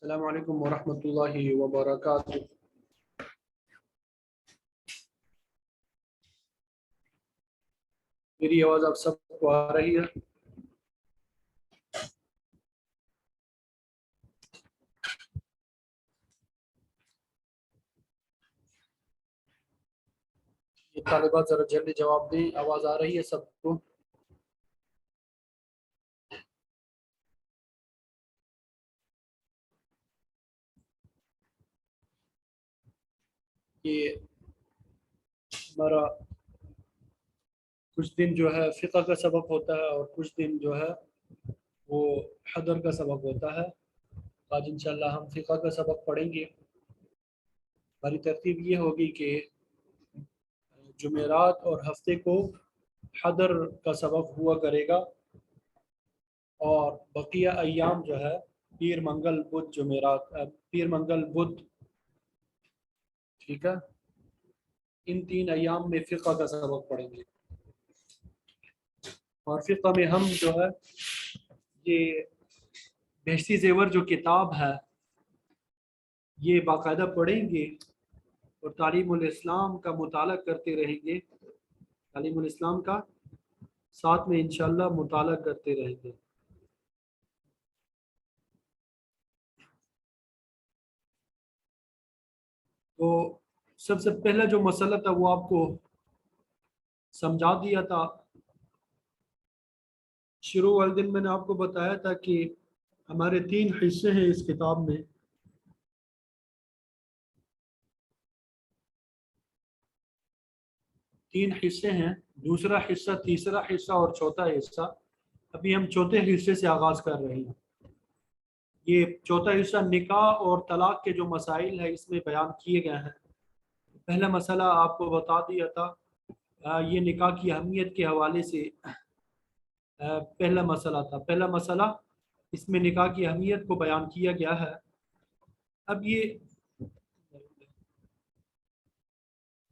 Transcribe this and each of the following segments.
السلام علیکم ورحمۃ اللہ وبرکاتہ۔ میری آواز آپ سب کو آ رہی ہے؟ یہ طالبات ذرا جلدی جواب دیں، آواز آ رہی ہے سب کو؟ یہ ہمارا کچھ دن جو ہے فقہ کا سبق ہوتا ہے اور کچھ دن جو ہے وہ حضر کا سبق ہوتا ہے۔ آج انشاءاللہ ہم فقہ کا سبق پڑھیں گے۔ ہماری ترتیب یہ ہوگی کہ جمعرات اور ہفتے کو حضر کا سبق ہوا کرے گا، اور بقیہ ایام جو ہے پیر منگل بدھ جمعرات، پیر منگل بدھ، ٹھیک ہے، ان تین ایام میں فقہ کا سبق پڑھیں گے۔ اور فقہ میں ہم جو ہے یہ بہشتی زیور جو کتاب ہے یہ باقاعدہ پڑھیں گے اور تعلیم الاسلام کا مطالعہ کرتے رہیں گے۔ تعلیم الاسلام کا ساتھ میں انشاءاللہ مطالعہ کرتے رہیں گے۔ تو سب سے پہلا جو مسئلہ تھا وہ آپ کو سمجھا دیا تھا۔ شروع والے دن میں نے آپ کو بتایا تھا کہ ہمارے تین حصے ہیں اس کتاب میں۔ تین حصے ہیں، دوسرا حصہ، تیسرا حصہ اور چوتھا حصہ۔ ابھی ہم چوتھے حصے سے آغاز کر رہے ہیں۔ یہ چوتھا حصہ نکاح اور طلاق کے جو مسائل ہیں اس میں بیان کیے گئے ہیں۔ پہلا مسئلہ آپ کو بتا دیا تھا، یہ نکاح کی اہمیت کے حوالے سے پہلا مسئلہ تھا۔ پہلا مسئلہ اس میں نکاح کی اہمیت کو بیان کیا گیا ہے۔ اب یہ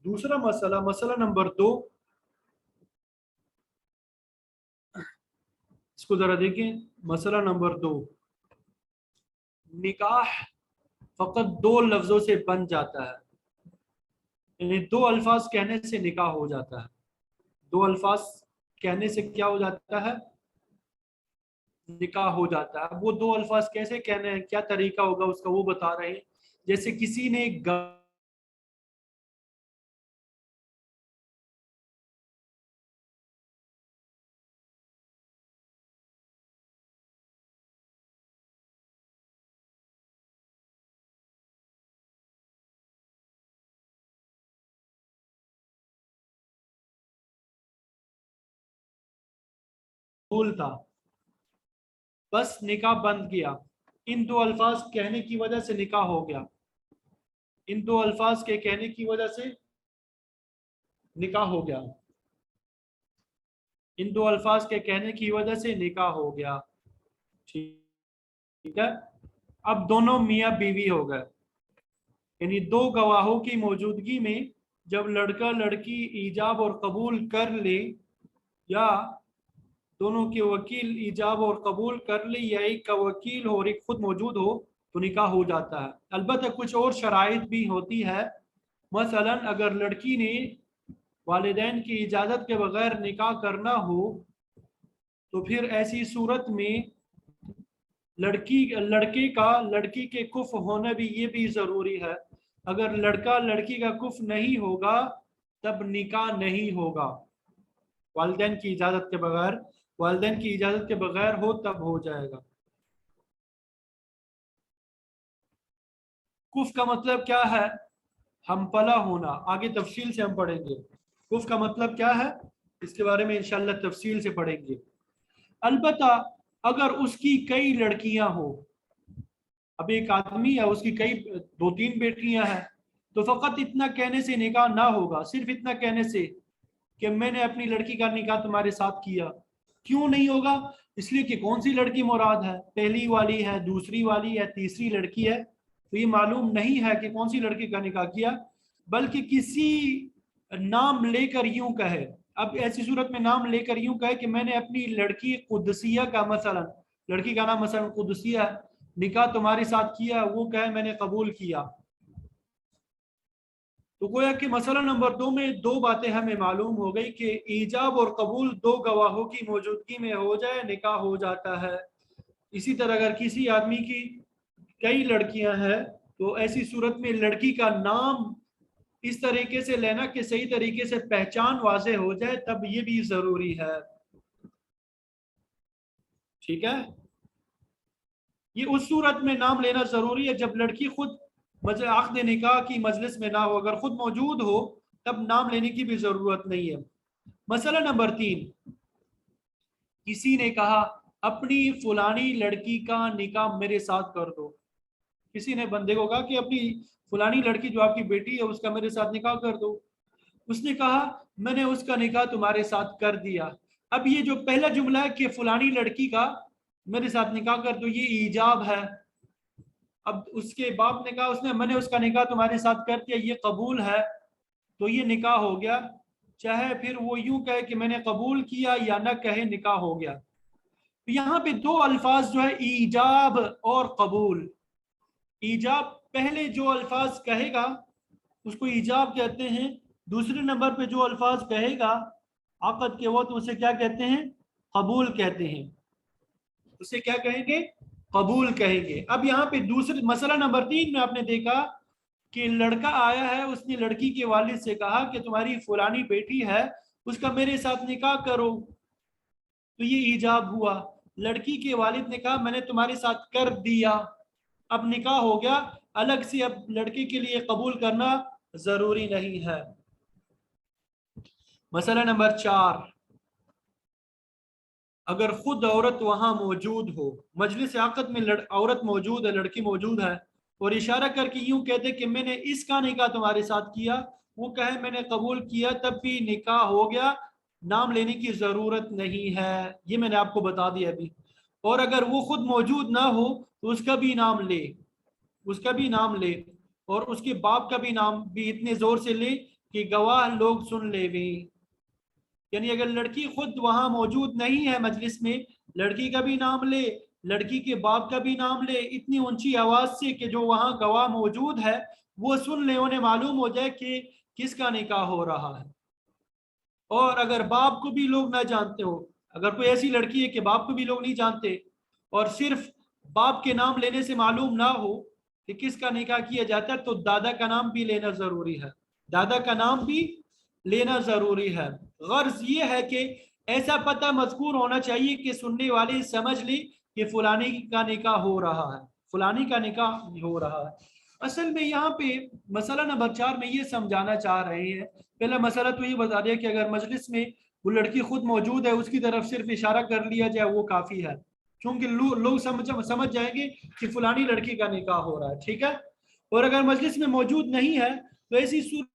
دوسرا مسئلہ، مسئلہ نمبر 2، اس کو ذرا دیکھیں۔ مسئلہ نمبر 2، نکاح فقط 2 لفظوں سے بن جاتا ہے، یعنی 2 الفاظ کہنے سے نکاح ہو جاتا ہے۔ 2 الفاظ کہنے سے کیا ہو جاتا ہے؟ نکاح ہو جاتا ہے۔ اب وہ 2 الفاظ کیسے کہنے ہیں، کیا طریقہ ہوگا اس کا، وہ بتا رہے ہیں۔ جیسے کسی نے قبول تھا، بس نکاح بند کیا، ان 2 الفاظ کہنے کی وجہ سے نکاح ہو گیا۔ ان 2 الفاظ کے کہنے کی وجہ سے نکاح ہو گیا۔ ان 2 الفاظ کے کہنے کی وجہ سے نکاح ہو گیا، ٹھیک ہے۔ اب دونوں میاں بیوی ہو گئے، یعنی 2 گواہوں کی موجودگی میں جب لڑکا لڑکی ایجاب اور قبول کر لے، یا دونوں کے وکیل ایجاب اور قبول کر لے، یا ایک کا وکیل ہو اور ایک خود موجود ہو، تو نکاح ہو جاتا ہے۔ البتہ کچھ اور شرائط بھی ہوتی ہے۔ مثلا اگر لڑکی نے والدین کی اجازت کے بغیر نکاح کرنا ہو تو پھر ایسی صورت میں لڑکی کے کفء ہونا بھی یہ بھی ضروری ہے۔ اگر لڑکا لڑکی کا کفء نہیں ہوگا تب نکاح نہیں ہوگا۔ والدین کی اجازت کے بغیر ہو تب ہو جائے گا۔ کفء کا مطلب کیا ہے؟ ہم پلا ہونا، آگے تفصیل سے ہم پڑھیں گے۔ کفء کا مطلب کیا ہے اس کے بارے میں انشاءاللہ تفصیل سے پڑھیں گے۔ البتہ اگر اس کی کئی لڑکیاں ہوں، اب ایک آدمی ہے، اس کی کئی 2-3 بیٹیاں ہیں، تو فقط اتنا کہنے سے نکاح نہ ہوگا۔ صرف اتنا کہنے سے کہ میں نے اپنی لڑکی کا نکاح تمہارے ساتھ کیا، کیوں نہیں ہوگا؟ اس لیے کہ کون سی لڑکی مراد ہے، پہلی والی ہے، دوسری والی ہے، تیسری لڑکی ہے، تو یہ معلوم نہیں ہے کہ کون سی لڑکی کا نکاح کیا، بلکہ کسی نام لے کر یوں کہے۔ اب ایسی صورت میں نام لے کر یوں کہے کہ میں نے اپنی لڑکی قدسیہ کا، مثلا لڑکی کا نام مثلا قدسیہ ہے، نکاح تمہارے ساتھ کیا، وہ کہے میں نے قبول کیا. تو گویا کہ مسئلہ نمبر 2 میں دو باتیں ہمیں معلوم ہو گئی کہ ایجاب اور قبول دو گواہوں کی موجودگی میں ہو جائے نکاح ہو جاتا ہے. اسی طرح اگر کسی آدمی کی کئی لڑکیاں ہیں تو ایسی صورت میں لڑکی کا نام اس طریقے سے لینا کہ صحیح طریقے سے پہچان واضح ہو جائے، تب یہ بھی ضروری ہے. ٹھیک ہے، یہ اس صورت میں نام لینا ضروری ہے جب لڑکی خود عقد نکاح کی مجلس میں نہ ہو. اگر خود موجود ہو تب نام لینے کی بھی ضرورت نہیں ہے. مسئلہ نمبر 3، کسی نے کہا اپنی فلانی لڑکی کا نکاح میرے ساتھ کر دو. کسی نے بندے کو کہا کہ اپنی فلانی لڑکی جو آپ کی بیٹی ہے اس کا میرے ساتھ نکاح کر دو. اس نے کہا میں نے اس کا نکاح تمہارے ساتھ کر دیا. اب یہ جو پہلا جملہ ہے کہ فلانی لڑکی کا میرے ساتھ نکاح کر دو، یہ ایجاب ہے. اب اس کے باپ نے کہا میں نے اس کا نکاح تمہارے ساتھ کر دیا، یہ قبول ہے، تو یہ نکاح ہو گیا. چاہے پھر وہ یوں کہے کہ میں نے قبول کیا یا نہ کہے، نکاح ہو گیا. یہاں پہ دو الفاظ جو ہے ایجاب اور قبول. ایجاب پہلے جو الفاظ کہے گا اس کو ایجاب کہتے ہیں. دوسرے نمبر پہ جو الفاظ کہے گا عقد کے وقت اسے کیا کہتے ہیں؟ قبول کہتے ہیں. اسے کیا کہیں گے؟ قبول کہیں گے. اب یہاں پہ دوسرے مسئلہ نمبر 3 میں آپ نے دیکھا کہ لڑکا آیا ہے، اس نے لڑکی کے والد سے کہا کہ تمہاری فلانی بیٹی ہے اس کا میرے ساتھ نکاح کرو، تو یہ ایجاب ہوا. لڑکی کے والد نے کہا میں نے تمہارے ساتھ کر دیا، اب نکاح ہو گیا. الگ سے اب لڑکی کے لیے قبول کرنا ضروری نہیں ہے. مسئلہ نمبر 4، اگر خود عورت وہاں موجود ہو، مجلس عقد میں عورت موجود ہے، لڑکی موجود ہے، اور اشارہ کر کے یوں کہتے کہ میں نے اس کا نکاح تمہارے ساتھ کیا، وہ کہے میں نے قبول کیا، تب بھی نکاح ہو گیا، نام لینے کی ضرورت نہیں ہے. یہ میں نے آپ کو بتا دیا ابھی. اور اگر وہ خود موجود نہ ہو تو اس کا بھی نام لے، اس کا بھی نام لے، اور اس کے باپ کا بھی نام بھی اتنے زور سے لے کہ گواہ لوگ سن لے بھی. یعنی اگر لڑکی خود وہاں موجود نہیں ہے مجلس میں، لڑکی کا بھی نام لے، لڑکی کے باپ کا بھی نام لے، اتنی اونچی آواز سے کہ جو وہاں گواہ موجود ہے وہ سن لے، انہیں معلوم ہو جائے کہ کس کا نکاح ہو رہا ہے. اور اگر باپ کو بھی لوگ نہ جانتے ہو، اگر کوئی ایسی لڑکی ہے کہ باپ کو بھی لوگ نہیں جانتے اور صرف باپ کے نام لینے سے معلوم نہ ہو کہ کس کا نکاح کیا جاتا ہے، تو دادا کا نام بھی لینا ضروری ہے. دادا کا نام بھی لینا ضروری ہے. غرض یہ ہے کہ ایسا پتہ مذکور ہونا چاہیے کہ سننے والے سمجھ لیں کہ فلانی کا نکاح ہو رہا ہے، فلانی کا نکاح ہو رہا ہے. اصل میں یہاں پہ مسئلہ نمبر 4 میں یہ سمجھانا چاہ رہے ہیں، پہلا مسئلہ تو یہ بتا دیا کہ اگر مجلس میں وہ لڑکی خود موجود ہے، اس کی طرف صرف اشارہ کر لیا جائے وہ کافی ہے، کیونکہ لوگ سمجھ جائیں گے کہ فلانی لڑکی کا نکاح ہو رہا ہے. ٹھیک ہے. اور اگر مجلس میں موجود نہیں ہے تو ایسی صورت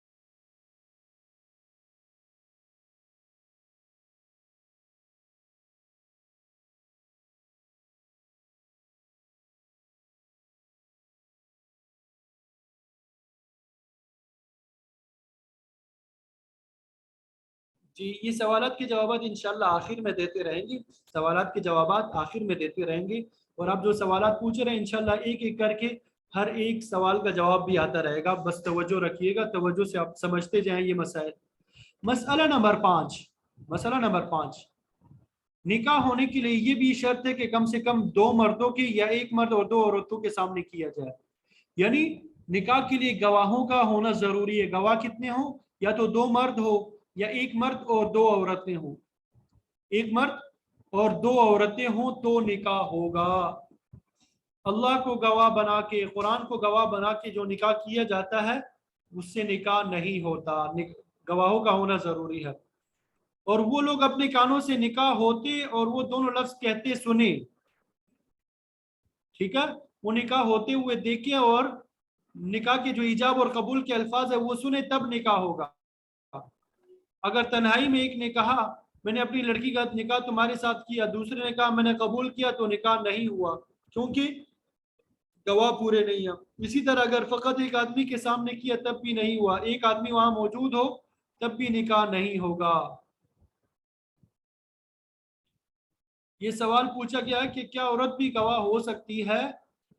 جی یہ سوالات کے جوابات انشاءاللہ آخر میں دیتے رہیں گے، سوالات کے جوابات آخر میں دیتے رہیں گے. اور آپ جو سوالات پوچھ رہے ہیں انشاءاللہ ایک ایک کر کے ہر ایک سوال کا جواب بھی آتا رہے گا. بس توجہ رکھیے گا، توجہ سے آپ سمجھتے جائیں یہ مسائل. مسئلہ نمبر 5، مسئلہ نمبر 5، نکاح ہونے کے لیے یہ بھی شرط ہے کہ کم سے کم 2 مردوں کی یا ایک مرد اور 2 عورتوں کے سامنے کیا جائے. یعنی نکاح کے لیے گواہوں کا ہونا ضروری ہے. گواہ کتنے ہوں؟ یا تو 2 مرد ہو یا ایک مرد اور 2 عورتیں ہوں. ایک مرد اور 2 عورتیں ہوں تو نکاح ہوگا. اللہ کو گواہ بنا کے، قرآن کو گواہ بنا کے جو نکاح کیا جاتا ہے اس سے نکاح نہیں ہوتا. گواہوں کا ہونا ضروری ہے. اور وہ لوگ اپنے کانوں سے نکاح ہوتے اور وہ دونوں لفظ کہتے سنے. ٹھیک ہے، وہ نکاح ہوتے ہوئے دیکھے اور نکاح کے جو ایجاب اور قبول کے الفاظ ہے وہ سنے، تب نکاح ہوگا. اگر تنہائی میں ایک نے کہا میں نے اپنی لڑکی کا نکاح تمہارے ساتھ کیا، دوسرے نے کہا میں نے قبول کیا، تو نکاح نہیں ہوا کیونکہ گواہ پورے نہیں ہیں. اسی طرح اگر فقط ایک آدمی کے سامنے کیا تب بھی نہیں ہوا، ایک آدمی وہاں موجود ہو تب بھی نکاح نہیں ہوگا. یہ سوال پوچھا گیا ہے کہ کیا عورت بھی گواہ ہو سکتی ہے؟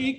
1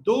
2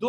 2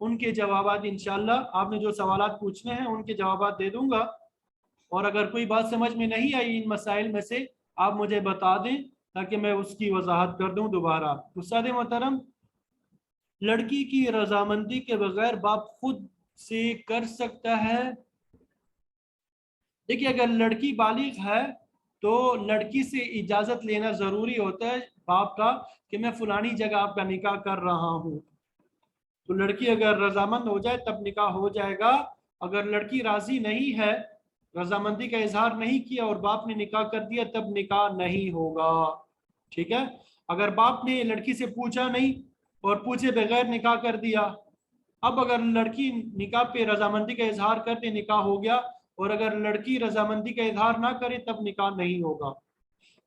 ان کے جوابات انشاءاللہ آپ نے جو سوالات پوچھنے ہیں ان کے جوابات دے دوں گا، اور اگر کوئی بات سمجھ میں نہیں آئی ان مسائل میں سے آپ مجھے بتا دیں تاکہ میں اس کی وضاحت کر دوں دوبارہ۔ استاد محترم، لڑکی کی رضامندی کے بغیر باپ خود سے کر سکتا ہے؟ دیکھیے، اگر لڑکی بالغ ہے تو لڑکی سے اجازت لینا ضروری ہوتا ہے باپ کا کہ میں فلانی جگہ آپ کا نکاح کر رہا ہوں، تو لڑکی اگر رضامند ہو جائے تب نکاح ہو جائے گا۔ اگر لڑکی راضی نہیں ہے، رضامندی کا اظہار نہیں کیا اور باپ نے نکاح کر دیا تب نکاح نہیں ہوگا، ٹھیک ہے؟ اگر باپ نے لڑکی سے پوچھا نہیں اور پوچھے بغیر نکاح کر دیا، اب اگر لڑکی نکاح پہ رضامندی کا اظہار کرتے نکاح ہو گیا، اور اگر لڑکی رضامندی کا اظہار نہ کرے تب نکاح نہیں ہوگا۔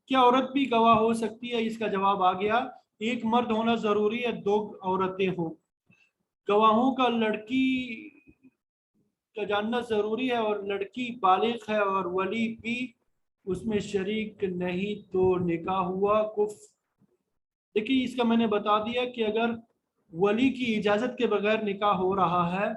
کیا عورت بھی گواہ ہو سکتی ہے؟ اس کا جواب آ گیا، ایک مرد ہونا ضروری ہے، 2 عورتیں ہوں۔ گواہوں کا لڑکی کا جاننا ضروری ہے، اور لڑکی بالغ ہے اور ولی بھی اس میں شریک نہیں تو نکاح ہوا کفر۔ دیکھیے، اس کا میں نے بتا دیا کہ اگر ولی کی اجازت کے بغیر نکاح ہو رہا ہے،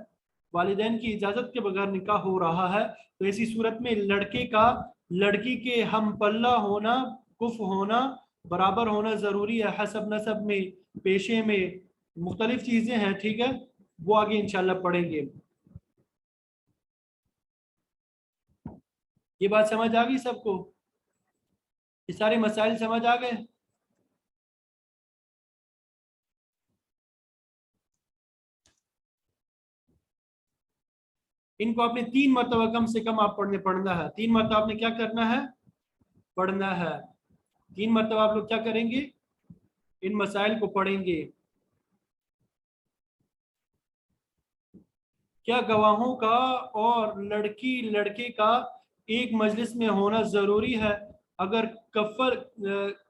والدین کی اجازت کے بغیر نکاح ہو رہا ہے، تو ایسی صورت میں لڑکے کا لڑکی کے ہم پلہ ہونا، کفء ہونا، برابر ہونا ضروری ہے۔ حسب نسب میں، پیشے میں، مختلف چیزیں ہیں، ٹھیک ہے؟ وہ آگے انشاءاللہ پڑھیں گے۔ یہ بات سمجھ آ گئی سب کو؟ یہ سارے مسائل سمجھ آ گئے؟ ان کو آپ نے 3 مرتبہ کم سے کم آپ پڑھنا ہے۔ 3 مرتبہ آپ نے کیا کرنا ہے؟ پڑھنا ہے۔ 3 مرتبہ آپ لوگ کیا کریں گے؟ ان مسائل کو پڑھیں گے۔ کیا گواہوں کا اور لڑکی لڑکے کا ایک مجلس میں ہونا ضروری ہے؟ اگر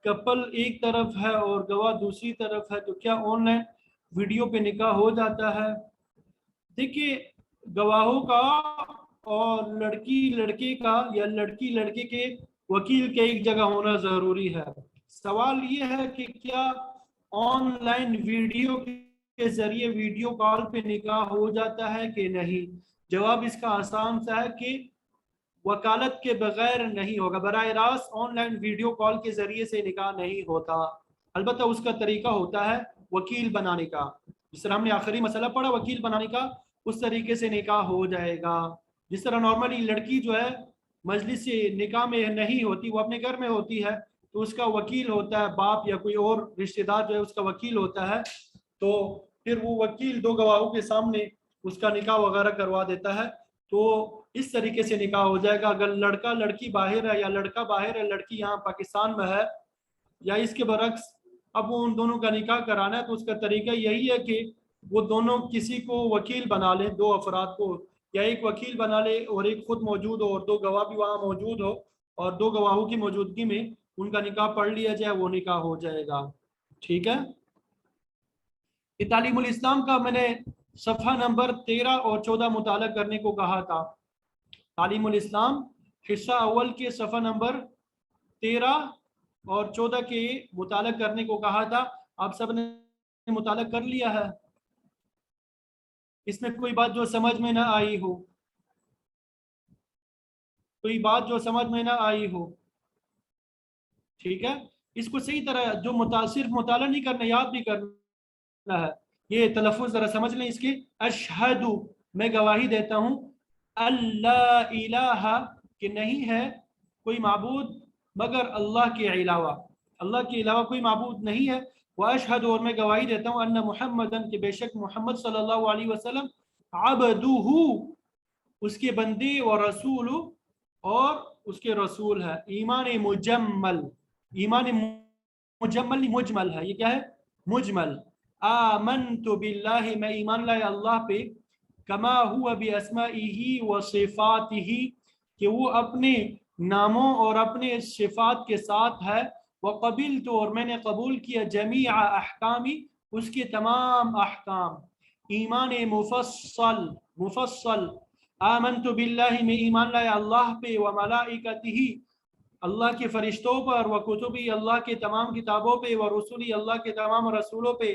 کپل ایک طرف ہے اور گواہ دوسری طرف ہے تو کیا آن لائن ویڈیو پہ نکاح ہو جاتا ہے؟ دیکھیے، گواہوں کا اور لڑکی لڑکے کا یا لڑکی لڑکے کے وکیل کے ایک جگہ ہونا ضروری ہے۔ سوال یہ ہے کہ کیا آن لائن ویڈیو کے ذریعے ویڈیو کال پہ نکاح ہو جاتا ہے کہ نہیں؟ جواب اس کا آسان سا ہے کہ وکالت کے بغیر نہیں ہوگا، براہ راست آن لائن ویڈیو کال کے ذریعے سے نکاح نہیں ہوتا، البتہ اس کا طریقہ ہوتا ہے وکیل بنانے کا، جس طرح ہم نے آخری مسئلہ پڑھا وکیل بنانے کا، اس طریقے سے نکاح ہو جائے گا۔ جس طرح نارملی لڑکی جو ہے مجلس سے نکاح میں نہیں ہوتی، وہ اپنے گھر میں ہوتی ہے، تو اس کا وکیل ہوتا ہے باپ یا کوئی اور رشتہ دار جو ہے اس کا وکیل ہوتا ہے، تو پھر وہ وکیل 2 گواہوں کے سامنے اس کا نکاح وغیرہ کروا دیتا ہے، تو اس طریقے سے نکاح ہو جائے گا۔ اگر لڑکا لڑکی باہر ہے یا لڑکا باہر ہے لڑکی یہاں پاکستان میں ہے، یا اس کے برعکس اب وہ ان دونوں کا نکاح کرانا ہے، تو اس کا طریقہ یہی ہے کہ وہ دونوں کسی کو وکیل بنا لیں، 2 افراد کو، یا ایک وکیل بنا لے اور ایک خود موجود ہو اور 2 گواہ بھی وہاں موجود ہو، اور 2 گواہوں کی موجودگی میں ان کا نکاح پڑھ لیا جائے، وہ نکاح ہو جائے گا، ٹھیک ہے؟ یہ تعلیم الاسلام کا میں نے صفحہ نمبر 13 اور 14 مطالعہ کرنے کو کہا تھا۔ تعلیم الاسلام حصہ اول کے صفحہ نمبر 13 اور 14 کے مطالعہ کرنے کو کہا تھا، آپ سب نے مطالعہ کر لیا ہے؟ اس میں کوئی بات جو سمجھ میں نہ آئی ہو، کوئی بات جو سمجھ میں نہ آئی ہو، ٹھیک ہے؟ اس کو صحیح طرح جو صرف مطالعہ نہیں کرنا، یاد بھی کرنا ہے۔ یہ تلفظ ذرا سمجھ لیں اس کے، اشہدو، میں گواہی دیتا ہوں، اللہ الہ، کہ نہیں ہے کوئی معبود مگر اللہ کے علاوہ، اللہ کے علاوہ کوئی معبود نہیں ہے، واشہد، اور میں گواہی دیتا ہوں، ان محمدن، کہ بے شک محمد صلی اللہ علیہ وسلم، عبدہ، اس کے بندے، و رسول، اور اس کے رسول ہے۔ ایمان مجمل، ایمان مجمل مجمل ہے، یہ کیا ہے؟ مجمل۔ آمنت باللہ، میں ایمان لائے اللہ پہ، کما ہوا باسمائہ و صفاتہ، کہ وہ اپنے ناموں اور اپنے صفات کے ساتھ ہے، وقبلت، اور میں نے قبول کیا، جمیع احکامی، اس کے تمام احکام۔ ایمان مفصل، مفصل، آمنت باللہ، میں ایمان لائے اللہ پہ، وملائکتہ، اللہ کے فرشتوں پر، وکتبی، اللہ کے تمام کتابوں پہ، ورسولی، اللہ کے تمام رسولوں پہ،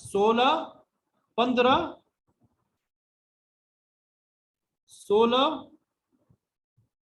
16, 15, 16